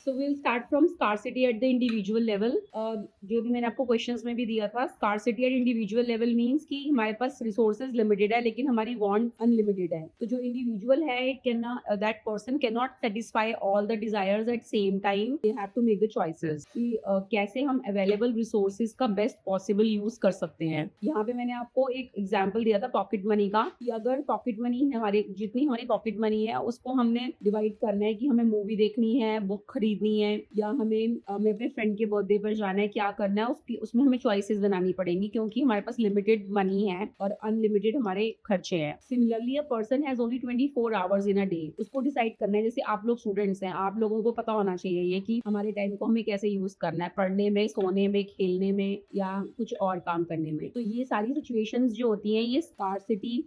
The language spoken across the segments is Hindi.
So will start from scarcity at the individual level. जो भी मैंने आपको क्वेश्चंस में भी दिया था, scarcity eight individual level means कि हमारे पास रिसोर्सेज लिमिटेड है लेकिन हमारी वांट अनलिमिटेड है। तो जो इंडिविजुअल है, it can that person can not satisfy all the desires at same time. They have to make the choices कि कैसे हम अवेलेबल रिसोर्सेज का बेस्ट पॉसिबल यूज कर सकते हैं। यहाँ पे मैंने आपको एक एग्जाम्पल दिया था पॉकेट मनी का, कि अगर पॉकेट मनी हमारे जितनी हमारी पॉकेट मनी है उसको हमने डिवाइड करना है कि हमें मूवी देखनी है, बुक खरीदनी है, या हमें अपने फ्रेंड के बर्थडे पर जाना है, क्या करना है, उसमें हमें चॉइसेस बनानी पड़ेंगी क्योंकि हमारे पास लिमिटेड मनी है और अनलिमिटेड हमारे खर्चे हैं। Similarly a person has only 24 hours in a day. उसको डिसाइड करना है, जैसे आप लोग स्टूडेंट्स हैं, आप लोगों को पता होना चाहिए ये कि हमारे टाइम को हमें कैसे यूज करना है, पढ़ने में, सोने में, खेलने में या कुछ और काम करने में। तो ये सारी सिचुएशंस जो होती हैं, ये स्कार्सिटी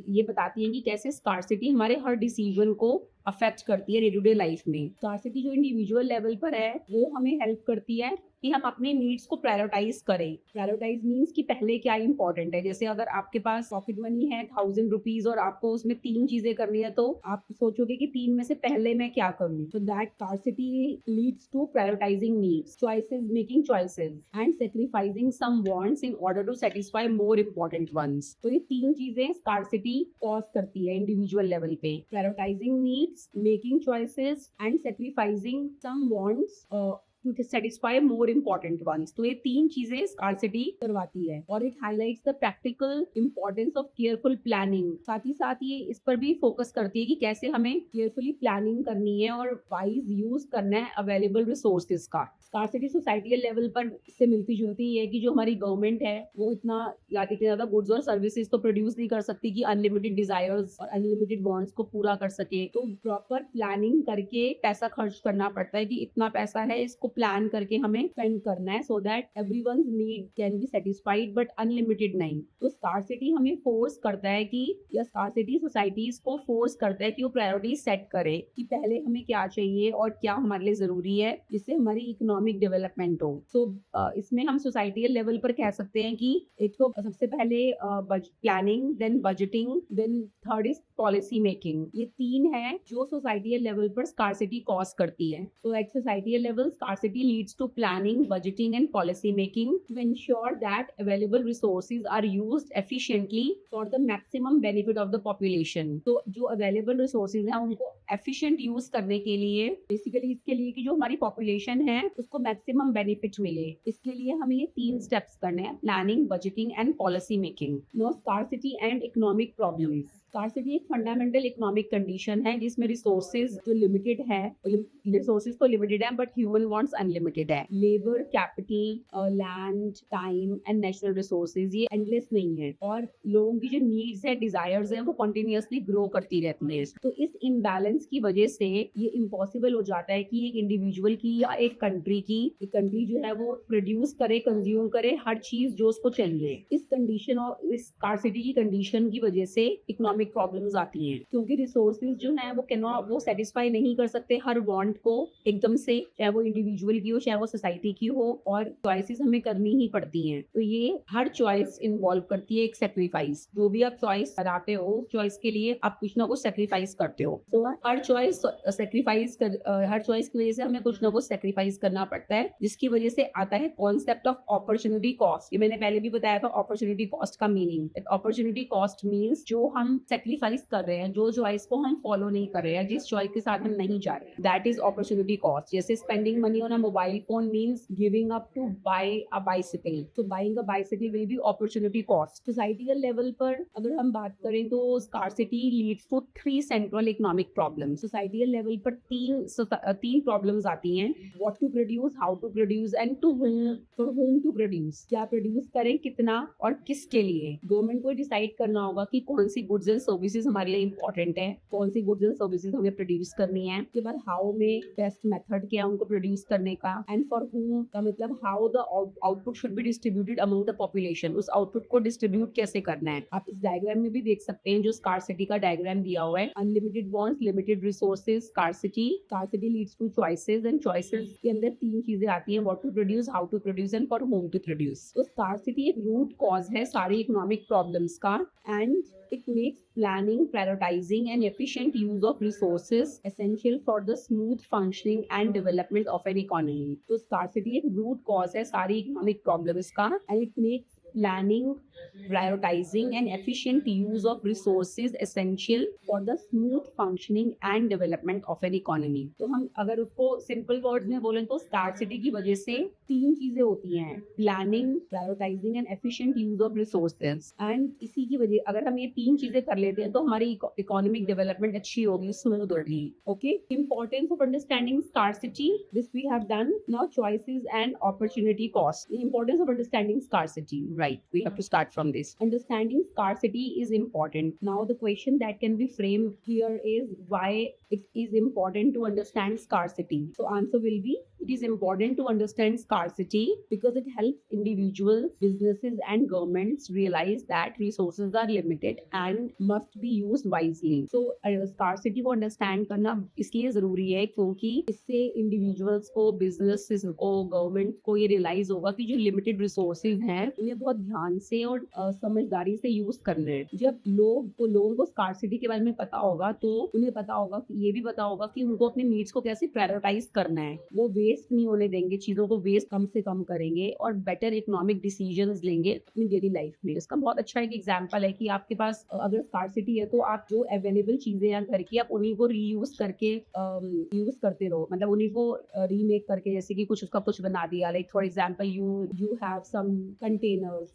ये बताती हैं कि कैसे स्कार्सिटी हमारे हर डिसीजन को अफेक्ट करती है डे टू डे लाइफ में। स्कार्सिटी जो इंडिविजुअल लेवल पर है वो हमें हेल्प करती है कि हम अपने नीड्स को प्रायोरिटाइज करें। प्रायोरिटाइज मीन्स कि पहले क्या इंपॉर्टेंट है। जैसे अगर आपके पास पॉकेट मनी है 1000 रुपीज और आपको उसमें 3 चीजें करनी है, तो आप सोचोगे कि 3 में से पहले मैं क्या करूँ। तो that scarcity leads to prioritizing needs, choices, making choices and sacrificing some wants in order to satisfy more important ones. तो ये 3 चीजें स्कार्सिटी कॉज करती है इंडिविजुअल लेवल पे। Prioritizing needs, making choices and sacrificing some wants to satisfy more important ones। तो ये 3 चीजें स्कार्सिटी करवाती है। और it highlights the practical importance of careful planning. साथ ही साथ ये इस पर भी फोकस करती है कि कैसे हमें केयरफुली प्लानिंग करनी है और वाइज यूज करना है अवेलेबल रिसोर्सेज का। स्कार्सिटी सोसाइटियल लेवल पर इससे मिलती जुलती है कि जो हमारी गवर्नमेंट है वो इतना ज्यादा गुड्स और सर्विसेज तो प्रोड्यूस नहीं कर सकती कि अनलिमिटेड डिजायर्स और अनलिमिटेड वांट्स को पूरा कर सके। तो प्रॉपर प्लानिंग करके पैसा खर्च करना पड़ता है कि इतना पैसा है, इसको प्लान करके हमें स्पेंड करना है so that everyone's need can be satisfied, but unlimited नहीं। तो स्कार्सिटी हमें फोर्स करता है कि, या स्कार्सिटी सोसाइटीज को फोर्स करता है कि वो प्रायोरिटी सेट करे कि पहले हमें क्या चाहिए और क्या हमारे लिए जरूरी है, जिससे हमारी इकोनॉमिक डेवलपमेंट हो। सो इसमें हम सोसाइटियल लेवल पर कह सकते हैं कि एक तो सबसे पहले planning, then budgeting, then third is policy making. ये 3 है जो सोसाइटियल लेवल पर स्कार्सिटी कॉज करती है। So at societal level scarcity leads to planning, budgeting and policy making to ensure that available resources are used efficiently for the maximum benefit of the population। तो जो available resources हैं उनको efficient use करने के लिए, basically इसके लिए कि जो हमारी population है उसको maximum benefit मिले, इसके लिए हमें ये 3 steps करने हैं: planning, budgeting and policy making। Now scarcity and economic problems। Scarcity एक फंडामेंटल इकोनॉमिक कंडीशन है जिसमें रिसोर्सेज जो लिमिटेड है, रिसोर्सेज तो लिमिटेड है बट ह्यूमन वांट्स अनलिमिटेड है। Labour, capital, land, time and natural resources ये एंडलेस नहीं है और लोगों की जो नीड्स है, डिजायर्स है, वो कंटिन्यूअसली ग्रो करती रहती है। तो इस इम्बैलेंस की वजह से ये इम्पॉसिबल हो जाता है कि एक इंडिविजुअल की या एक कंट्री जो है वो प्रोड्यूस करे, कंज्यूम करे हर चीज जो उसको चाहिए। इस कंडीशन और इस स्कार्सिटी की कंडीशन की वजह से इकोनॉमिक प्रॉब्लम्स आती हैं, क्योंकि रिसोर्सेज जो है वो सेटिस्फाई नहीं कर सकते हर वांट को एकदम से, चाहे वो इंडिविजुअल की हो चाहे वो सोसाइटी की हो, और चॉइसेस हमें करनी ही पड़ती हैं। तो ये हर चॉइस इन्वॉल्व करती है एक सेक्रीफाइस। जो भी आप चॉइस कराते हो, चॉइस के लिए आप कुछ ना कुछ सेक्रीफाइस करते हो। तो हर चॉइस की वजह से हमें कुछ ना कुछ सेक्रीफाइस करना पड़ता है, जिसकी वजह से आता है कॉन्सेप्ट ऑफ अपॉर्चुनिटी कॉस्ट। ये मैंने पहले भी बताया था अपॉर्चुनिटी कॉस्ट का मीनिंग। अपॉर्चुनिटी कॉस्ट मीन्स जो हम सेक्रीफाइस कर रहे हैं, जो चॉइस को हम फॉलो नहीं कर रहे हैं, जिस चॉइस के साथ हम नहीं जा रहे हैं, दैट इज अपॉर्चुनिटी कॉस्ट। जैसे spending money on a mobile phone means giving up to buy a bicycle. तो buying a bicycle will be opportunity cost. Societal level पर अगर हम बात करें तो scarcity leads to 3 central economic problems. Societal level पर तीन प्रॉब्लम्स आती हैं: what to produce, how to produce and to whom to produce. क्या प्रोड्यूस करें, कितना और किसके लिए। गवर्नमेंट को डिसाइड करना होगा कि कौन सी गुड्स एंड सर्विसेज हमारे लिए इंपॉर्टेंट है, कौन सी गुड्स एंड सर्विसेज हमें प्रोड्यूस करनी है। उसके बाद हाउ में बेस्ट मेथड क्या है उनको प्रोड्यूस करने का, एंड फॉर हूम का मतलब how the output should be distributed among the population. उस आउटपुट को डिस्ट्रीब्यूट कैसे करना है। आप इस डायग्राम में भी देख सकते हैं जो स्कार्सिटी का डायग्राम दिया हुआ है। Unlimited wants, limited resources, scarcity leads to choices, and choices के अंदर 3 चीजें आती हैं: what to produce, how to produce and for whom to produce. तो स्कार्सिटी एक रूट कॉज है सारी इकोनॉमिक प्रॉब्लम्स का, and it makes planning, prioritizing and efficient use of resources essential for the smooth functioning and development of an economy. तो scarcity एक root cause है सारी economic problems का, and it makes planning, prioritizing and efficient use of resources essential for the smooth functioning and development of an economy. तो हम अगर उसको simple words में बोलें तो scarcity की वजह से तीन चीजें होती हैं, planning, prioritizing and efficient use of resources, and इसी की वजह अगर हम ये तीन चीजें कर लेते हैं तो हमारी economic development अच्छी होगी, smooth होगी. Okay, importance of understanding scarcity, this we have done. Now choices and opportunity cost. The importance of understanding scarcity, right? We have to start from this. Understanding scarcity is important. Now the question that can be framed here is why it is important to understand scarcity. So answer will be, it is important to understand scarcity because it helps individuals, businesses and governments realize that resources are limited and must be used wisely. So scarcity को understand करना इसलिए जरूरी है क्योंकि इससे individuals को, businesses को, government को ये realize होगा कि जो limited resources हैं उन्हें बहुत ध्यान से और समझदारी से यूज करना है. जब लोगों को स्कार्सिटी के बारे में पता होगा तो उन्हें पता होगा कि ये भी पता होगा कि उनको अपने नीड्स को कैसे प्रायोरिटाइज करना है. वो वेस्ट नहीं होने देंगे, चीजों को वेस्ट कम से कम करेंगे और बेटर इकोनॉमिक डिसीजंस लेंगे अपनी डेली लाइफ में. इसका बहुत अच्छा एक एग्जांपल है कि आपके पास अगर स्कार्सिटी है तो आप जो अवेलेबल चीजें हैं घर की, आप उन्हीं को रीयूज करके यूज करते रहो. मतलब उन्हीं को रीमेक करके, जैसे कि कुछ उसका कुछ बना दिया. Like for example you have some containers,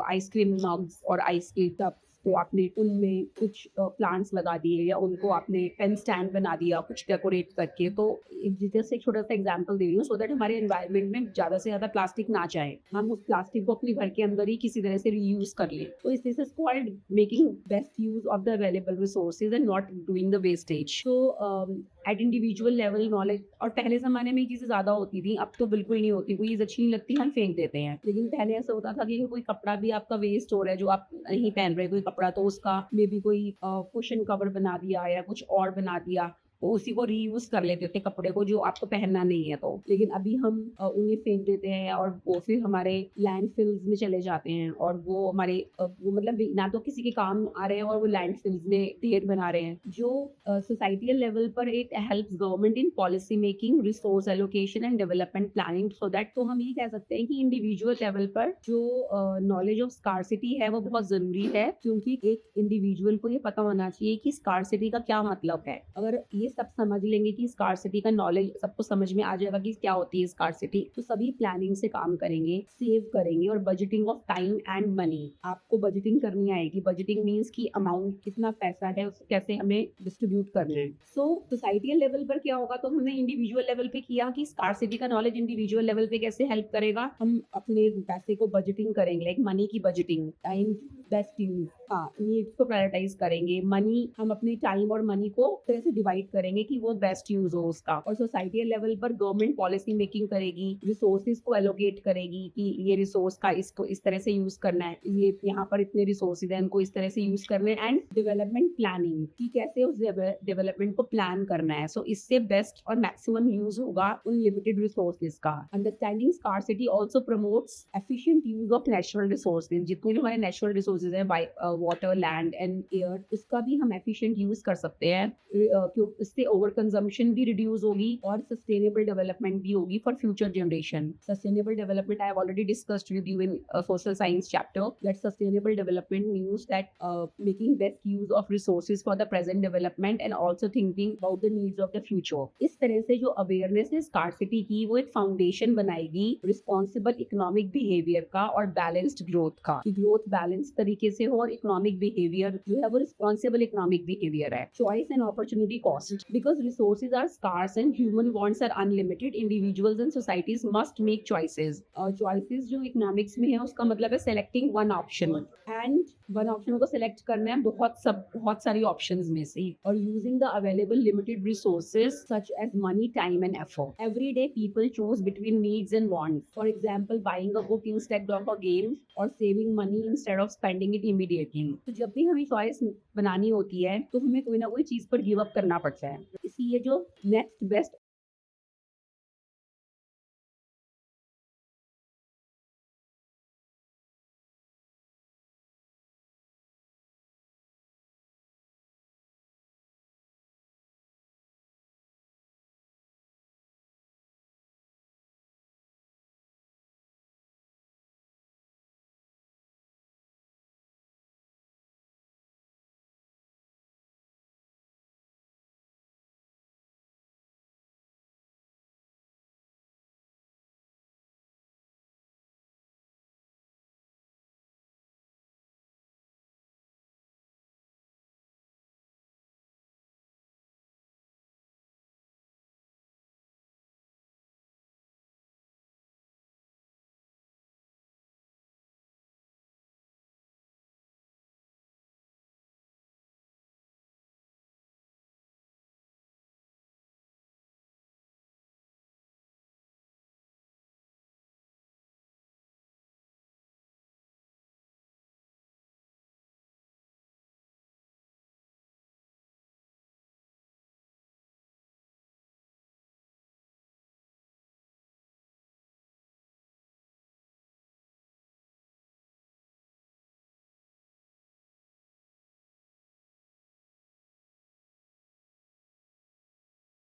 ice cream mugs और आइसक्रीम टब्स, तो आपने उनमें कुछ प्लांट्स लगा दिए या उनको आपने पेन स्टैंड बना दिया कुछ डेकोरेट करके. तो जैसे एक छोटा सा एग्जांपल दे रही हूँ सो दैट हमारे एनवायरनमेंट में ज्यादा से ज्यादा प्लास्टिक ना जाए, हम उस प्लास्टिक को अपने घर के अंदर ही किसी तरह से रीयूज कर लें. तो इस this is called making best use of the available resources and not doing the wastage. तो एट इंडिविजुअल लेवल नॉलेज, और पहले जमाने में चीजें ज्यादा होती थी, अब तो बिल्कुल नहीं होती. कोई चीज अच्छी नहीं लगती हम फेंक देते हैं, लेकिन पहले ऐसा होता था कि कोई कपड़ा भी आपका वेस्ट हो रहा है जो आप नहीं पहन रहे, कोई कपड़ा, तो उसका मे बी कोई कुशन कवर बना दिया या कुछ और बना दिया, तो उसी को रीयूज कर लेते थे कपड़े को जो आपको पहनना नहीं है. तो लेकिन अभी हम उन्हें फेंक देते हैं और वो फिर हमारे लैंडफिल्स में चले जाते हैं और वो हमारे वो मतलब ना तो किसी के काम आ रहे हैं और वो लैंडफिल्स में ढेर बना रहे हैं. जो सोसाइटियल लेवल पर it helps government in policy making, resource allocation and development planning. So that तो हम ये कह सकते हैं कि इंडिविजुअल लेवल पर जो नॉलेज ऑफ स्कार्सिटी है वो बहुत जरूरी है, क्योंकि एक इंडिविजुअल को ये पता होना चाहिए कि स्कार्सिटी का क्या मतलब है. अगर ये सब समझ लेंगे कि स्कार्सिटी का नॉलेज सबको समझ में आ जाएगा कि क्या होती है स्कार्सिटी, तो सभी प्लानिंग से काम करेंगे, सेव करेंगे. और budgeting of time and money, आपको बजटिंग करनी आएगी. बजटिंग मींस कि अमाउंट, कितना पैसा है उसको कैसे हमें डिस्ट्रीब्यूट करना है. सो सोसाइटियल लेवल पर क्या होगा, तो हमने इंडिविजुअल लेवल पे किया कि स्कार्सिटी का नॉलेज इंडिविजुअल लेवल पे कैसे हेल्प करेगा. हम अपने पैसे को बजटिंग करेंगे, लाइक मनी की budgeting, time best use, needs को प्रायोरिटाइज करेंगे. मनी, हम अपने टाइम और मनी को तरह से डिवाइड करेंगे कि वो बेस्ट यूज हो उसका. और सोसाइटियल लेवल पर गवर्नमेंट पॉलिसी मेकिंग करेगी, रिसोर्सेज को एलोकेट करेगी कि ये रिसोर्स का इसको इस तरह से यूज करना है, ये यहाँ पर इतने रिसोर्सेज हैं इनको इस तरह से यूज करने हैं. एंड डेवलपमेंट प्लानिंग, कि कैसे उस डेवलपमेंट को प्लान करना है. सो इससे बेस्ट और मैक्सिमम यूज होगा उन लिमिटेड रिसोर्सेज का. Understanding scarcity also promotes efficient use of natural resources. जितने भी हमारे नेचुरल रिसोर्सेज हैं, वाटर, लैंड एंड एयर, उसका भी हम एफिशिएंट यूज कर सकते हैं. इससे ओवर कंजम्पशन भी रिड्यूस होगी और सस्टेनेबल डेवलपमेंट भी होगी for future generation. Sustainable development I have already discussed with you in social science chapter, that sustainable development means that making best use of resources for the present development and also thinking about the needs of the future. इस तरह से जो अवेयरनेस है स्कार्सिटी की, वो एक फाउंडेशन बनाएगी रिस्पॉन्सिबल इकोनॉमिक बिहेवियर का और बैलेंस्ड ग्रोथ का, कि ग्रोथ बैलेंस तरीके से हो और इकोनॉमिक बिहेवियर जो है वो रिस्पॉन्सिबल इकोनॉमिक बिहेवियर है. Choice and opportunity cost, because resources are scarce and human wants are unlimited, individuals and societies must make choices. Choices जो economics में है उसका मतलब है selecting one option, and one option को select करना है बहुत सारी options में से, और using the available limited resources such as money, time and effort. Every day people choose between needs and wants. For example, buying a book instead of a game or saving money instead of spending it immediately. तो जब भी हमें choice बनानी होती है तो हमें कोई ना कोई चीज पर गिव अप करना पड़ता है. इसलिए जो नेक्स्ट बेस्ट